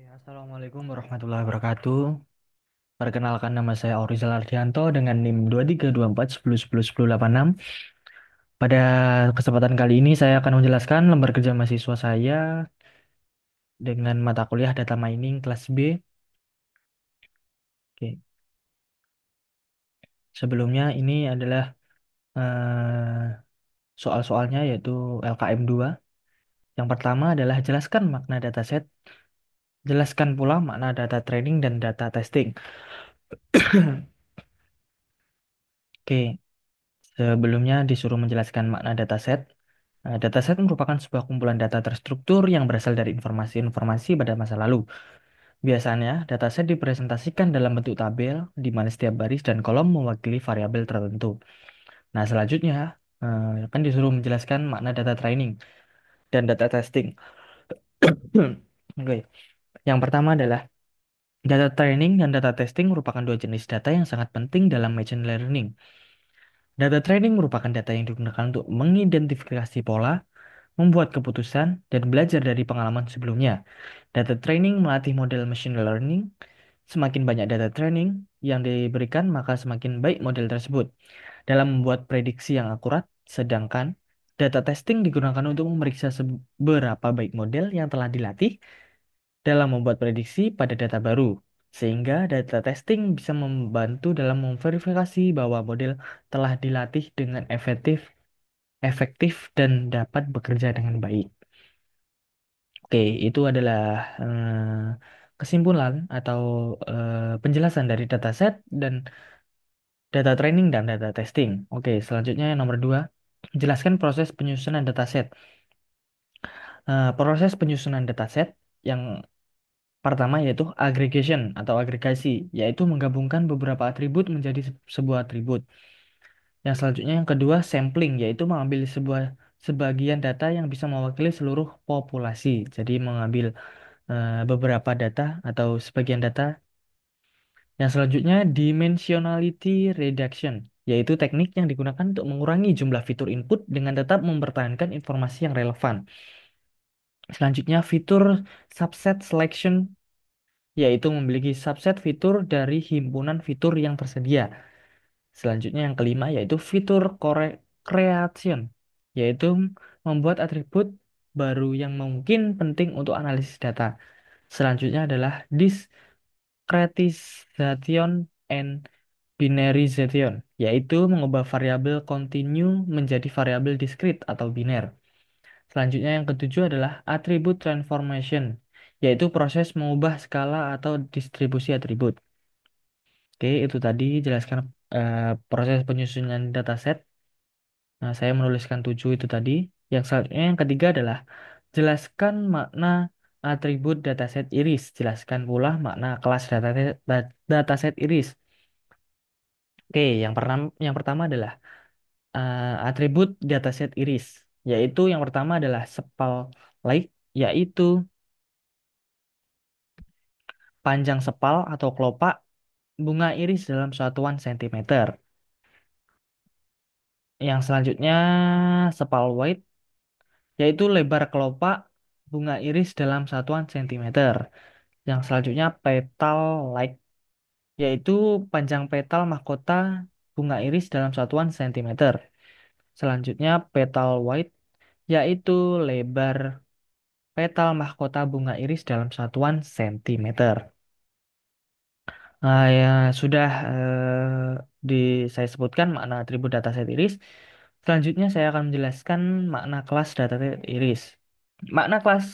Assalamualaikum warahmatullahi wabarakatuh. Perkenalkan nama saya Aurizal Ardianto dengan NIM 232410101086. Pada kesempatan kali ini saya akan menjelaskan lembar kerja mahasiswa saya dengan mata kuliah Data Mining kelas B. Oke. Sebelumnya ini adalah soal-soalnya yaitu LKM 2. Yang pertama adalah jelaskan makna dataset, jelaskan pula makna data training dan data testing. Oke. Sebelumnya disuruh menjelaskan makna dataset. Dataset merupakan sebuah kumpulan data terstruktur yang berasal dari informasi-informasi pada masa lalu. Biasanya, dataset dipresentasikan dalam bentuk tabel, di mana setiap baris dan kolom mewakili variabel tertentu. Nah, selanjutnya, akan disuruh menjelaskan makna data training dan data testing. Oke. Yang pertama adalah data training dan data testing merupakan dua jenis data yang sangat penting dalam machine learning. Data training merupakan data yang digunakan untuk mengidentifikasi pola, membuat keputusan, dan belajar dari pengalaman sebelumnya. Data training melatih model machine learning. Semakin banyak data training yang diberikan, maka semakin baik model tersebut dalam membuat prediksi yang akurat. Sedangkan data testing digunakan untuk memeriksa seberapa baik model yang telah dilatih dalam membuat prediksi pada data baru. Sehingga data testing bisa membantu dalam memverifikasi bahwa model telah dilatih dengan efektif dan dapat bekerja dengan baik. Oke, itu adalah kesimpulan atau penjelasan dari dataset dan data training dan data testing. Oke, selanjutnya yang nomor dua, jelaskan proses penyusunan dataset. Proses penyusunan dataset yang pertama yaitu aggregation atau agregasi, yaitu menggabungkan beberapa atribut menjadi sebuah atribut. Yang selanjutnya yang kedua sampling, yaitu mengambil sebagian data yang bisa mewakili seluruh populasi. Jadi mengambil beberapa data atau sebagian data. Yang selanjutnya dimensionality reduction, yaitu teknik yang digunakan untuk mengurangi jumlah fitur input dengan tetap mempertahankan informasi yang relevan. Selanjutnya fitur subset selection, yaitu memiliki subset fitur dari himpunan fitur yang tersedia. Selanjutnya yang kelima yaitu fitur creation, yaitu membuat atribut baru yang mungkin penting untuk analisis data. Selanjutnya adalah discretization and binarization, yaitu mengubah variabel continue menjadi variabel discrete atau biner. Selanjutnya yang ketujuh adalah attribute transformation, yaitu proses mengubah skala atau distribusi atribut. Oke, itu tadi jelaskan proses penyusunan dataset. Nah, saya menuliskan tujuh itu tadi. Yang selanjutnya yang ketiga adalah jelaskan makna atribut dataset iris. Jelaskan pula makna kelas dataset iris. Oke, yang pertama adalah atribut dataset iris, yaitu yang pertama adalah sepal light, yaitu panjang sepal atau kelopak bunga iris dalam satuan sentimeter. Yang selanjutnya sepal weight, yaitu lebar kelopak bunga iris dalam satuan sentimeter. Yang selanjutnya petal light, yaitu panjang petal mahkota bunga iris dalam satuan sentimeter. Selanjutnya petal weight, yaitu lebar petal mahkota bunga iris dalam satuan sentimeter. Nah, ya sudah saya sebutkan makna atribut dataset iris. Selanjutnya saya akan menjelaskan makna kelas dataset iris. Makna kelas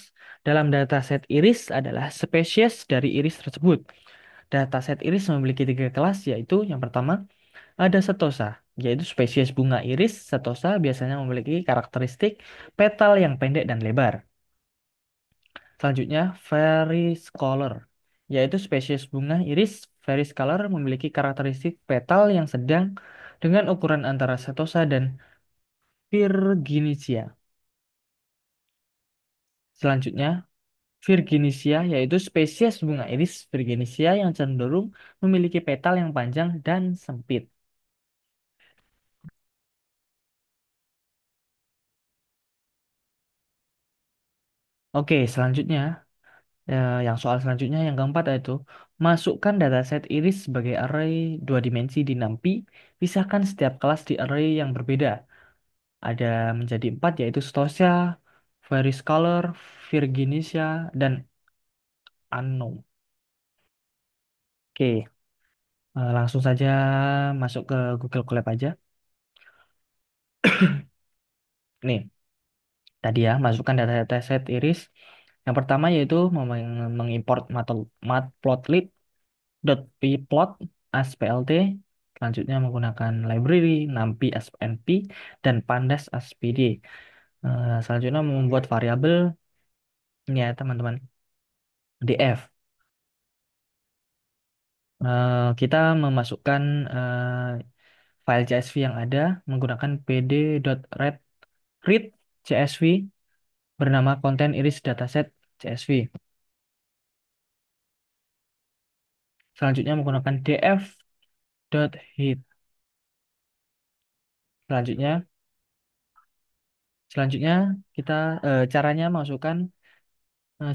dalam dataset iris adalah spesies dari iris tersebut. Dataset iris memiliki tiga kelas, yaitu yang pertama ada setosa, yaitu spesies bunga iris. Setosa biasanya memiliki karakteristik petal yang pendek dan lebar. Selanjutnya, Variscolor, yaitu spesies bunga iris Variscolor memiliki karakteristik petal yang sedang dengan ukuran antara setosa dan Virginia. Selanjutnya, Virginia yaitu spesies bunga iris Virginia yang cenderung memiliki petal yang panjang dan sempit. Oke, selanjutnya Yang soal selanjutnya yang keempat yaitu masukkan dataset iris sebagai array dua dimensi di NumPy, pisahkan setiap kelas di array yang berbeda. Ada menjadi empat yaitu Stosia, Variscaler, Virginisia, dan Unknown. Oke, langsung saja masuk ke Google Colab aja. Nih, tadi ya, masukkan dataset iris. Yang pertama yaitu mengimport matplotlib.pplot as plt. Selanjutnya menggunakan library numpy as np dan pandas as pd. Selanjutnya membuat variabel ini ya teman-teman, df. Kita memasukkan file CSV yang ada menggunakan pd.read CSV bernama content iris dataset CSV. Selanjutnya menggunakan df.head. Selanjutnya, selanjutnya kita caranya masukkan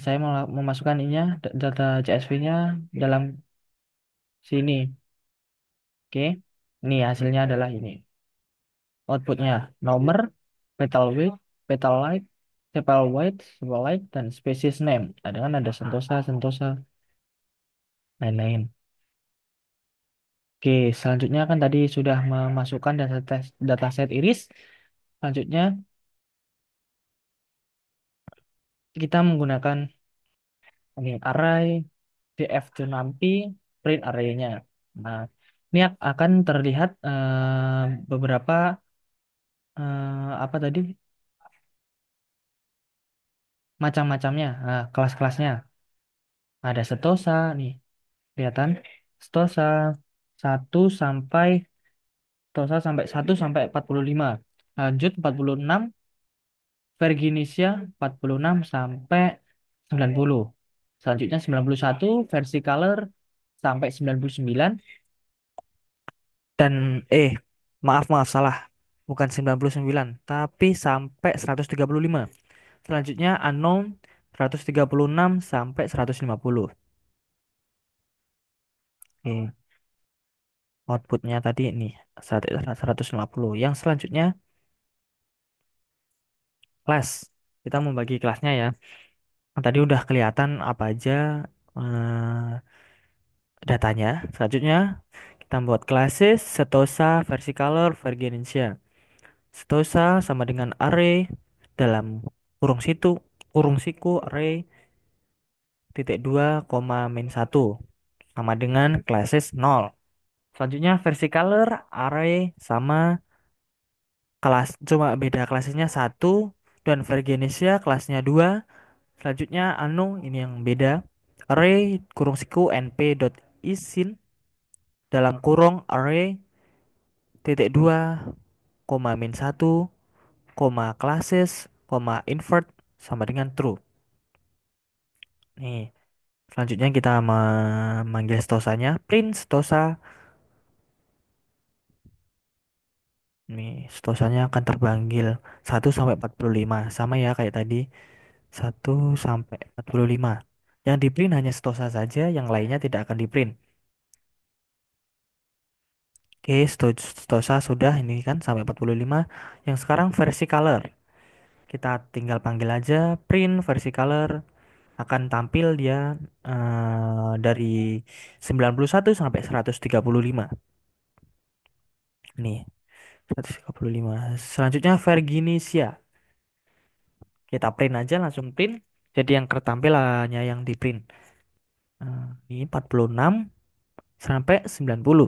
saya mau memasukkan ininya data CSV-nya dalam sini. Oke. Ini hasilnya adalah ini. Outputnya nomor, petal width, petal height, sepal weight, dan species name. Ada kan ada sentosa, sentosa, lain-lain. Oke, selanjutnya kan tadi sudah memasukkan dataset iris. Selanjutnya kita menggunakan ini array df to numpy print array-nya. Nah, ini akan terlihat beberapa apa tadi macam-macamnya, kelas-kelasnya. Ada setosa nih, kelihatan setosa satu sampai setosa sampai 1 sampai 45. Lanjut 46 Virginisia 46 sampai 90. Selanjutnya 91 versi color sampai 99 dan maaf maaf salah. Bukan 99 tapi sampai 135. Selanjutnya unknown 136 sampai 150. Oke, outputnya tadi ini 150. Yang selanjutnya kelas. Kita membagi kelasnya ya. Tadi udah kelihatan apa aja datanya. Selanjutnya kita buat classes Setosa, Versicolor, Virginia. Setosa sama dengan array dalam kurung siku array titik dua koma min satu sama dengan classes nol. Selanjutnya Versicolor array sama kelas cuma beda kelasnya satu dan Virginia kelasnya dua. Selanjutnya anu ini yang beda array kurung siku np.isin dalam kurung array titik dua koma min satu koma classes koma invert sama dengan true. Nih, selanjutnya kita memanggil stosanya print stosa. Nih, stosanya akan terpanggil 1 sampai 45 sama ya kayak tadi 1 sampai 45. Yang di print hanya stosa saja, yang lainnya tidak akan di print. Oke, stosa sudah ini kan sampai 45. Yang sekarang versi color. Kita tinggal panggil aja print versi color, akan tampil dia dari 91 sampai 135. Nih, 135. Selanjutnya Virginisia. Kita print aja langsung print. Jadi yang tertampil hanya yang di print. Ini 46 sampai 90.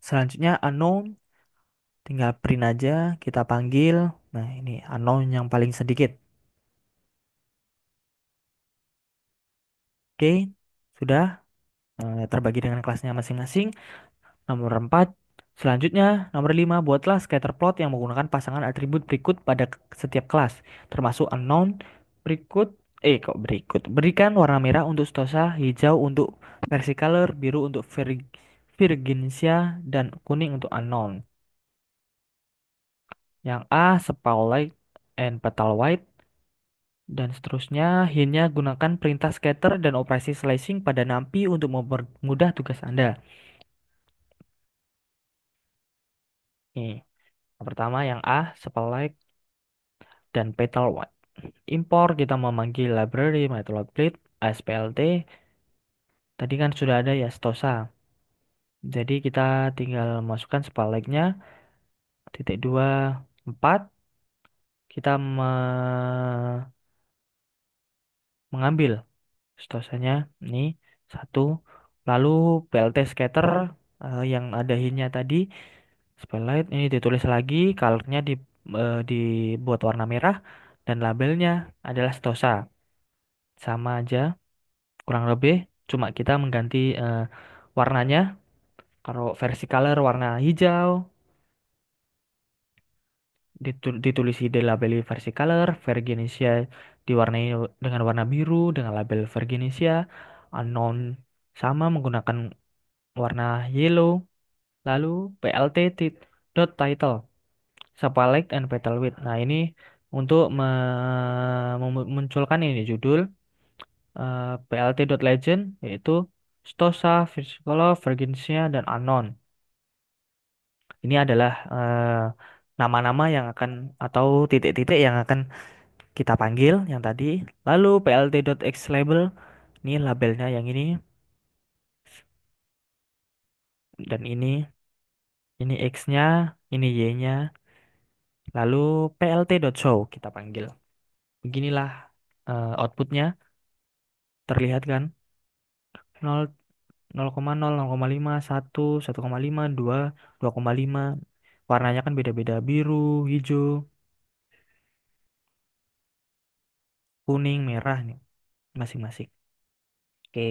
Selanjutnya unknown. Tinggal print aja, kita panggil. Nah, ini unknown yang paling sedikit. Oke, sudah terbagi dengan kelasnya masing-masing. Nomor 4. Selanjutnya, nomor 5, buatlah scatter plot yang menggunakan pasangan atribut berikut pada setiap kelas, termasuk unknown, berikut, kok berikut. Berikan warna merah untuk stosa, hijau untuk versi color, biru untuk Virginsia, dan kuning untuk unknown. Yang A, Spotlight and Petal White. Dan seterusnya, hintnya gunakan perintah scatter dan operasi slicing pada nampi untuk mempermudah tugas Anda. Nih, yang pertama yang A, spotlight dan petal white. Impor kita memanggil library matplotlib ASPLT. Tadi kan sudah ada ya Stosa. Jadi kita tinggal masukkan spotlightnya titik 24. Kita mengambil stosanya ini satu. Lalu PLT scatter yang ada hintnya tadi spotlight ini ditulis lagi, colornya dibuat warna merah dan labelnya adalah Stosa. Sama aja kurang lebih, cuma kita mengganti warnanya. Kalau versi color warna hijau, ditulisi di label versi color, Virginia diwarnai dengan warna biru dengan label Virginia, unknown sama menggunakan warna yellow, lalu PLT dot title, spotlight and petal width. Nah, ini untuk memunculkan ini judul PLT dot legend yaitu Stosa, Versicolor, Virginia dan unknown. Ini adalah nama-nama yang akan atau titik-titik yang akan kita panggil yang tadi. Lalu plt.x label, ini labelnya yang dan ini x-nya, ini y-nya. Lalu plt.show kita panggil. Beginilah outputnya, terlihat kan? 0, 0,0, 0,5, 1, 1,5, 2, 2,5. Warnanya kan beda-beda, biru, hijau, kuning, merah nih masing-masing. Oke,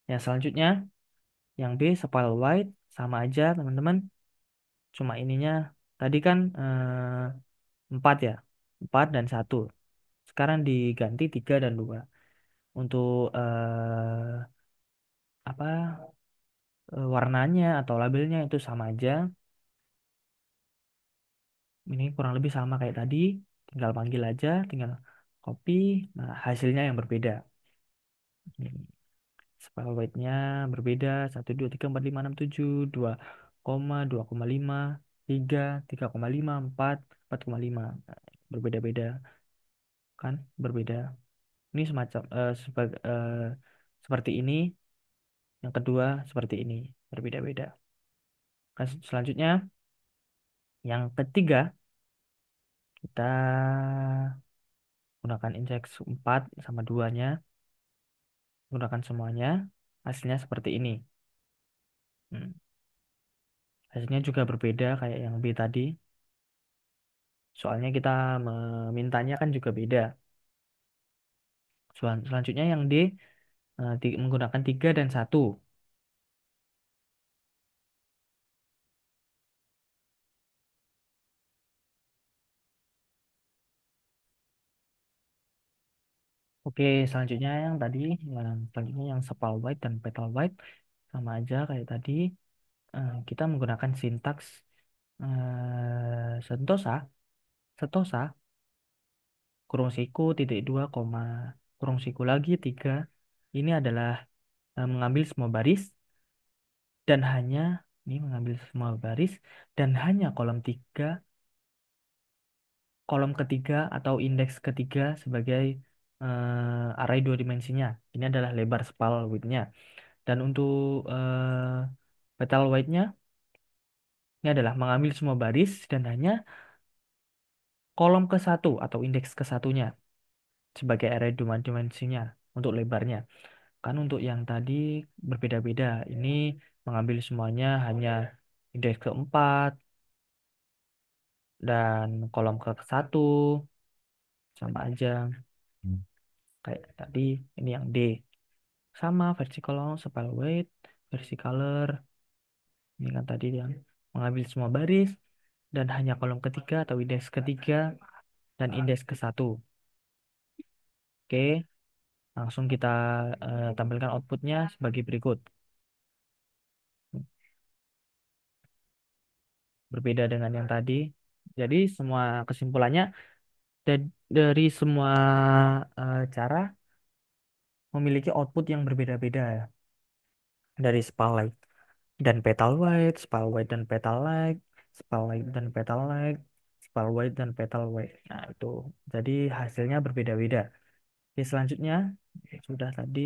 yang selanjutnya yang B sepal white sama aja teman-teman. Cuma ininya tadi kan 4 ya. 4 dan satu. Sekarang diganti 3 dan 2. Untuk apa warnanya atau labelnya itu sama aja. Ini kurang lebih sama kayak tadi. Tinggal panggil aja, tinggal copy. Nah, hasilnya yang berbeda. Hmm. Spell weight-nya berbeda. 1, 2, 3, 4, 5, 6, 7, 2,5, 3,5, 4,5. Nah, berbeda-beda kan? Berbeda. Ini semacam seperti ini. Yang kedua seperti ini. Berbeda-beda. Selanjutnya, yang ketiga, kita gunakan index 4 sama 2-nya. Gunakan semuanya. Hasilnya seperti ini. Hmm. Hasilnya juga berbeda kayak yang B tadi. Soalnya kita memintanya kan juga beda. Selanjutnya yang D menggunakan 3 dan satu. Oke, selanjutnya yang tadi, yang selanjutnya yang sepal white dan petal white sama aja kayak tadi. Kita menggunakan sintaks sentosa, setosa, kurung siku titik dua koma kurung siku lagi tiga. Ini adalah mengambil semua baris dan hanya ini mengambil semua baris dan hanya kolom ketiga atau indeks ketiga sebagai array dua dimensinya. Ini adalah lebar spal width-nya. Dan untuk petal weight-nya ini adalah mengambil semua baris dan hanya kolom ke satu atau indeks ke satunya sebagai array dua dimensinya untuk lebarnya. Kan untuk yang tadi berbeda-beda. Ini mengambil semuanya hanya indeks keempat dan kolom ke satu sama aja. Kayak tadi ini yang D. Sama versi kolom, spell weight, versi color. Ini kan tadi yang mengambil semua baris dan hanya kolom ketiga atau indeks ketiga dan indeks ke satu. Oke, langsung kita tampilkan outputnya sebagai berikut. Berbeda dengan yang tadi. Jadi semua kesimpulannya dari semua cara memiliki output yang berbeda-beda ya. Dari spotlight dan petal white, spal white dan petal light, spal light dan petal light, spal white dan petal white. Nah, itu. Jadi hasilnya berbeda-beda. Oke, selanjutnya sudah tadi.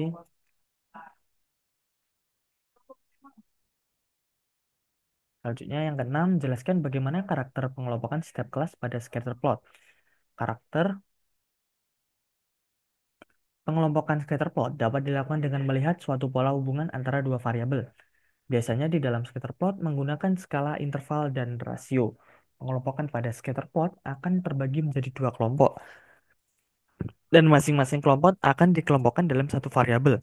Selanjutnya yang keenam, jelaskan bagaimana karakter pengelompokan setiap kelas pada scatter plot. Karakter pengelompokan scatter plot dapat dilakukan dengan melihat suatu pola hubungan antara dua variabel. Biasanya di dalam scatter plot menggunakan skala interval dan rasio. Pengelompokan pada scatter plot akan terbagi menjadi dua kelompok, dan masing-masing kelompok akan dikelompokkan dalam satu variabel.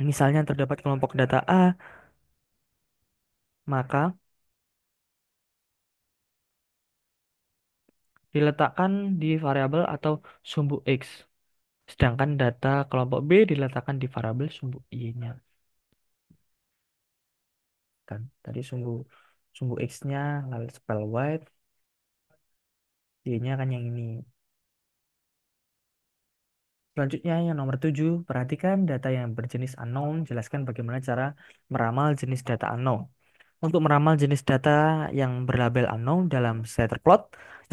Misalnya terdapat kelompok data A, maka diletakkan di variabel atau sumbu X. Sedangkan data kelompok B diletakkan di variabel sumbu Y-nya. Kan tadi sumbu sumbu X-nya lalu spell white, Y-nya kan yang ini. Selanjutnya yang nomor 7, perhatikan data yang berjenis unknown, jelaskan bagaimana cara meramal jenis data unknown. Untuk meramal jenis data yang berlabel unknown dalam scatter plot,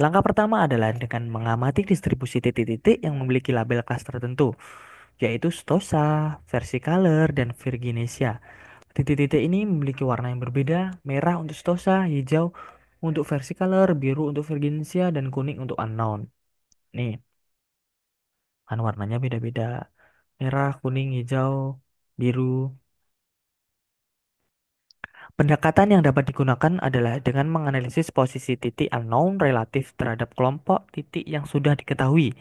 langkah pertama adalah dengan mengamati distribusi titik-titik yang memiliki label kelas tertentu, yaitu Stosa, Versicolor, dan Virginesia. Titik-titik ini memiliki warna yang berbeda, merah untuk Stosa, hijau untuk Versicolor, biru untuk Virginesia, dan kuning untuk unknown. Nih, kan warnanya beda-beda. Merah, kuning, hijau, biru. Pendekatan yang dapat digunakan adalah dengan menganalisis posisi titik unknown relatif terhadap kelompok titik yang sudah diketahui.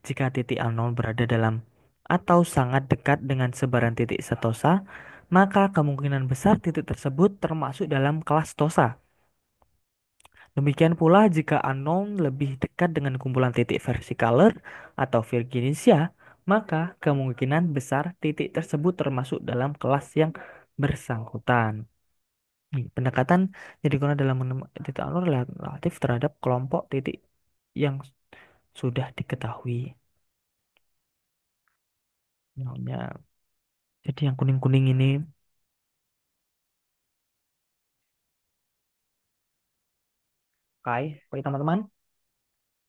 Jika titik unknown berada dalam atau sangat dekat dengan sebaran titik setosa, maka kemungkinan besar titik tersebut termasuk dalam kelas tosa. Demikian pula jika unknown lebih dekat dengan kumpulan titik versicolor atau Virginia, maka kemungkinan besar titik tersebut termasuk dalam kelas yang bersangkutan. Pendekatan yang digunakan dalam menemukan titik unknown relatif terhadap kelompok titik yang sudah diketahui. Namanya. Jadi yang kuning-kuning ini, oke teman-teman.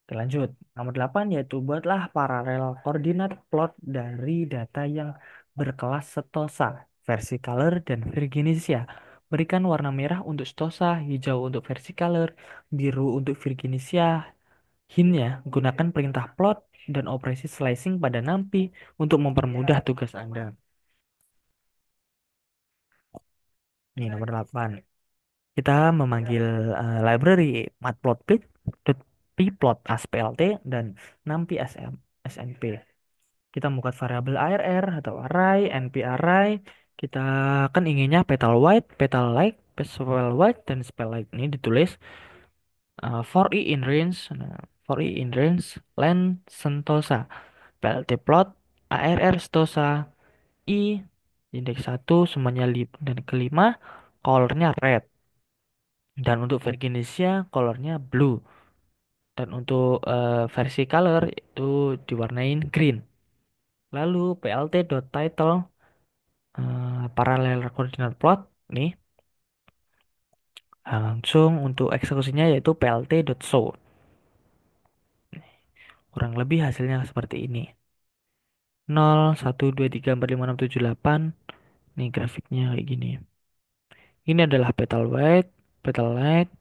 Oke, lanjut. Nomor 8 yaitu buatlah paralel koordinat plot dari data yang berkelas setosa, versicolor, dan Virginesia. Berikan warna merah untuk setosa, hijau untuk versicolor, biru untuk Virginesia. Hintnya, gunakan perintah plot dan operasi slicing pada NumPy untuk mempermudah tugas Anda. Ini nomor 8. Kita memanggil library matplotlib, pplot asplt, dan numpy snp. Kita membuat variabel arr atau array, np array. Kita kan inginnya petal white, petal light, spell white, dan spell light. Ini ditulis for i in range, for i in range, len sentosa, plt plot, arr stosa, i indeks 1 semuanya dan kelima colornya red. Dan untuk Virginia colornya blue. Dan untuk versi color itu diwarnain green. Lalu plt.title parallel coordinate plot nih langsung untuk eksekusinya yaitu plt.show. Kurang lebih hasilnya seperti ini. 0, 1, 2, 3, 4, 5, 6, 7, 8. Nih grafiknya kayak gini. Ini adalah petal white, petal light.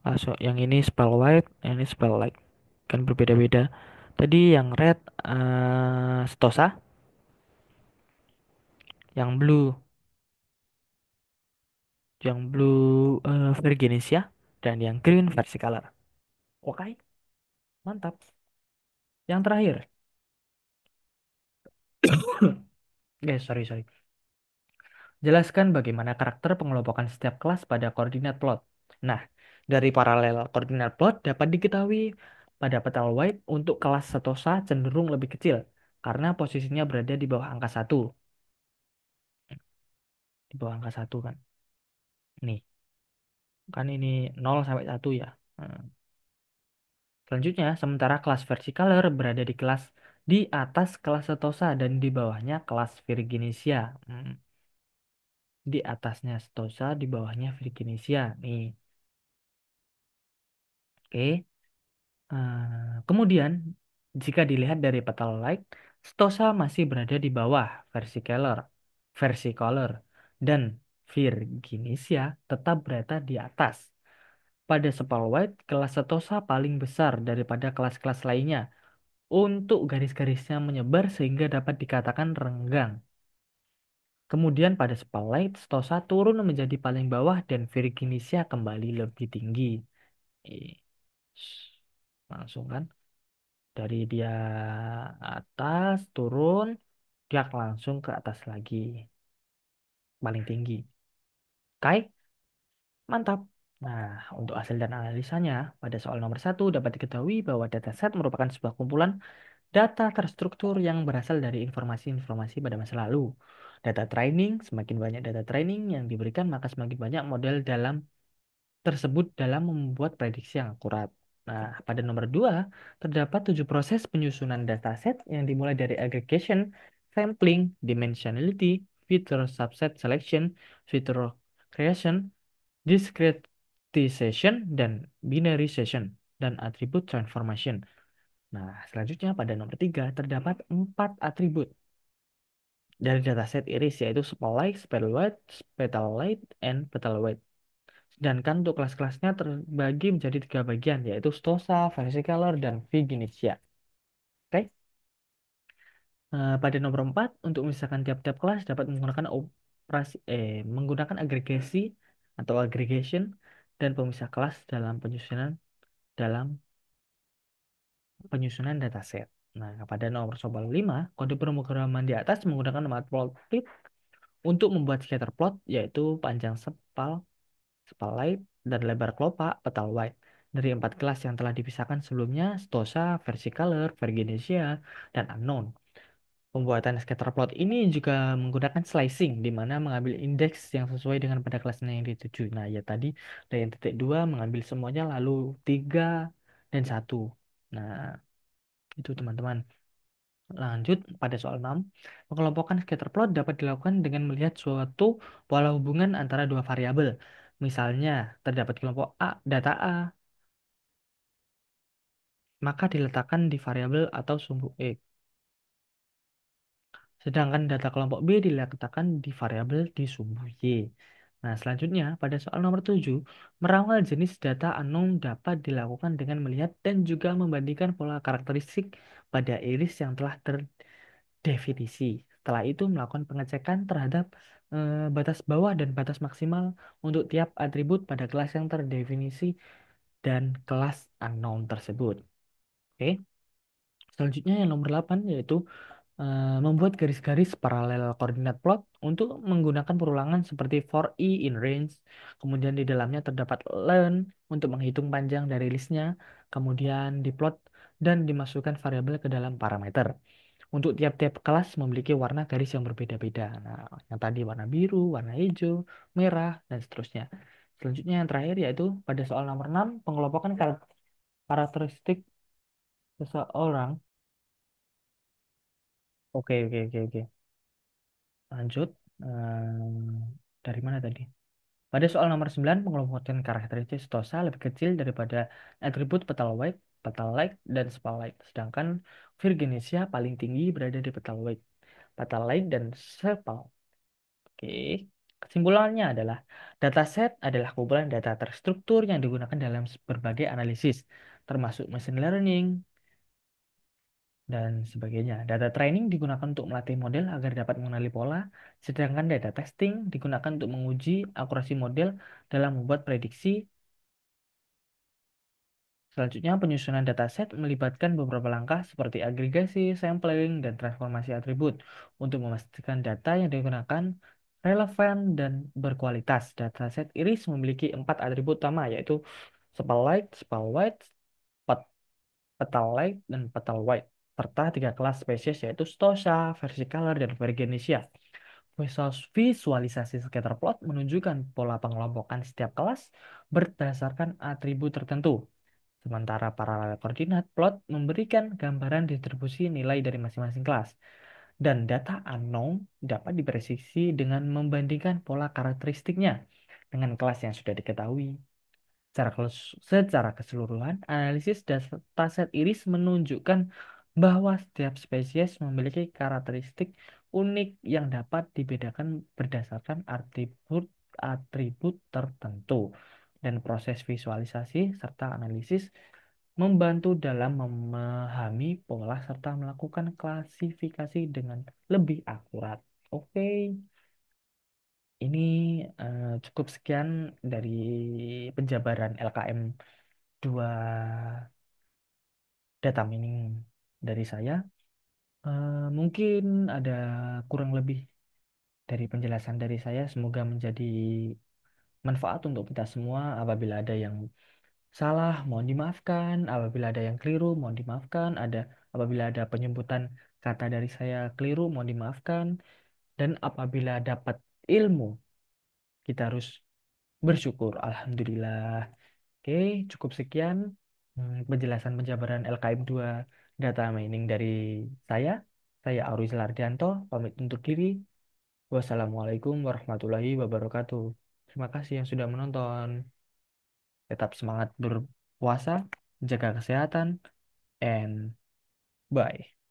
Langsung yang ini spell white, yang ini spell light. Kan berbeda-beda. Tadi yang red Stosa, yang blue Virginia, dan yang green Versicolor. Oke, mantap. Yang terakhir, sorry sorry. Jelaskan bagaimana karakter pengelompokan setiap kelas pada koordinat plot. Nah, dari paralel koordinat plot dapat diketahui pada petal white untuk kelas setosa cenderung lebih kecil karena posisinya berada di bawah angka 1. Di bawah angka 1 kan. Nih, kan ini 0 sampai 1 ya. Nah, Selanjutnya, sementara kelas versicolor berada di atas kelas Setosa dan di bawahnya kelas Virginisia. Di atasnya Setosa, di bawahnya Virginisia. Nih, oke. Kemudian, jika dilihat dari peta light, Stosa masih berada di bawah versicolor, dan Virginisia tetap berada di atas. Pada White, kelas Stosa paling besar daripada kelas-kelas lainnya untuk garis-garisnya menyebar sehingga dapat dikatakan renggang. Kemudian pada Light, Stosa turun menjadi paling bawah dan Virginisia kembali lebih tinggi. Eh, Langsung kan? Dari dia atas turun, dia langsung ke atas lagi, paling tinggi. Oke, mantap. Nah, untuk hasil dan analisanya, pada soal nomor satu dapat diketahui bahwa dataset merupakan sebuah kumpulan data terstruktur yang berasal dari informasi-informasi pada masa lalu. Data training, semakin banyak data training yang diberikan, maka semakin banyak model tersebut dalam membuat prediksi yang akurat. Nah, pada nomor 2, terdapat 7 proses penyusunan dataset yang dimulai dari aggregation, sampling, dimensionality, feature subset selection, feature creation, discretization, dan binarization, dan atribut transformation. Nah, selanjutnya pada nomor 3, terdapat 4 atribut dari dataset iris, yaitu spotlight, spotlight, petalite, and petalweight. Sedangkan untuk kelas-kelasnya terbagi menjadi 3 bagian, yaitu Stosa, Versicolor, dan Vignesia. Oke. Pada nomor 4, untuk memisahkan tiap-tiap kelas dapat menggunakan agregasi atau aggregation dan pemisah kelas dalam penyusunan dataset. Nah, pada nomor soal 5, kode pemrograman di atas menggunakan matplotlib untuk membuat scatter plot, yaitu panjang spotlight, dan lebar kelopak petal white dari 4 kelas yang telah dipisahkan sebelumnya, Stosa, Versicolor, Virginesia, dan Unknown. Pembuatan scatter plot ini juga menggunakan slicing, di mana mengambil indeks yang sesuai dengan pada kelasnya yang dituju. Nah, ya tadi dari yang titik 2 mengambil semuanya, lalu 3 dan 1. Nah, itu teman-teman. Lanjut pada soal 6. Pengelompokan scatter plot dapat dilakukan dengan melihat suatu pola hubungan antara dua variabel. Misalnya, terdapat kelompok A, data A, maka diletakkan di variabel atau sumbu X. Sedangkan data kelompok B diletakkan di variabel di sumbu Y. Nah, selanjutnya pada soal nomor 7, meramal jenis data unknown dapat dilakukan dengan melihat dan juga membandingkan pola karakteristik pada iris yang telah terdefinisi. Setelah itu melakukan pengecekan terhadap batas bawah dan batas maksimal untuk tiap atribut pada kelas yang terdefinisi dan kelas unknown tersebut. Oke. Selanjutnya yang nomor 8 yaitu membuat garis-garis paralel koordinat plot untuk menggunakan perulangan seperti for i in range. Kemudian di dalamnya terdapat len untuk menghitung panjang dari listnya. Kemudian diplot dan dimasukkan variabel ke dalam parameter. Untuk tiap-tiap kelas memiliki warna garis yang berbeda-beda. Nah, yang tadi warna biru, warna hijau, merah, dan seterusnya. Selanjutnya yang terakhir yaitu pada soal nomor 6, pengelompokan karakteristik seseorang. Oke, oke, oke, oke. Lanjut. Dari mana tadi? Pada soal nomor 9, pengelompokan karakteristik Stosa lebih kecil daripada atribut petal white, petal light, dan spotlight. Sedangkan Virginesia paling tinggi berada di petal white, petal light, dan sepal. Oke. Kesimpulannya adalah dataset adalah kumpulan data terstruktur yang digunakan dalam berbagai analisis, termasuk machine learning, dan sebagainya. Data training digunakan untuk melatih model agar dapat mengenali pola, sedangkan data testing digunakan untuk menguji akurasi model dalam membuat prediksi. Selanjutnya, penyusunan dataset melibatkan beberapa langkah seperti agregasi, sampling, dan transformasi atribut untuk memastikan data yang digunakan relevan dan berkualitas. Dataset iris memiliki 4 atribut utama, yaitu spell light, spell wide, petal light, dan petal white, serta 3 kelas spesies yaitu Stosha, Versicolor, dan Virginesia. Visualisasi scatter plot menunjukkan pola pengelompokan setiap kelas berdasarkan atribut tertentu. Sementara paralel koordinat plot memberikan gambaran distribusi nilai dari masing-masing kelas. Dan data unknown dapat dipresiksi dengan membandingkan pola karakteristiknya dengan kelas yang sudah diketahui. Secara keseluruhan, analisis dataset iris menunjukkan bahwa setiap spesies memiliki karakteristik unik yang dapat dibedakan berdasarkan atribut tertentu. Dan proses visualisasi serta analisis membantu dalam memahami pola serta melakukan klasifikasi dengan lebih akurat. Oke, ini cukup sekian dari penjabaran LKM 2 data mining dari saya. Mungkin ada kurang lebih dari penjelasan dari saya. Semoga menjadi manfaat untuk kita semua. Apabila ada yang salah, mohon dimaafkan. Apabila ada yang keliru, mohon dimaafkan. Apabila ada penyebutan kata dari saya keliru, mohon dimaafkan. Dan apabila dapat ilmu, kita harus bersyukur. Alhamdulillah. Oke, cukup sekian penjelasan penjabaran LKM 2 data mining dari saya. Saya Auri Lardianto, pamit undur diri. Wassalamualaikum warahmatullahi wabarakatuh. Terima kasih yang sudah menonton. Tetap semangat berpuasa, jaga kesehatan, and bye.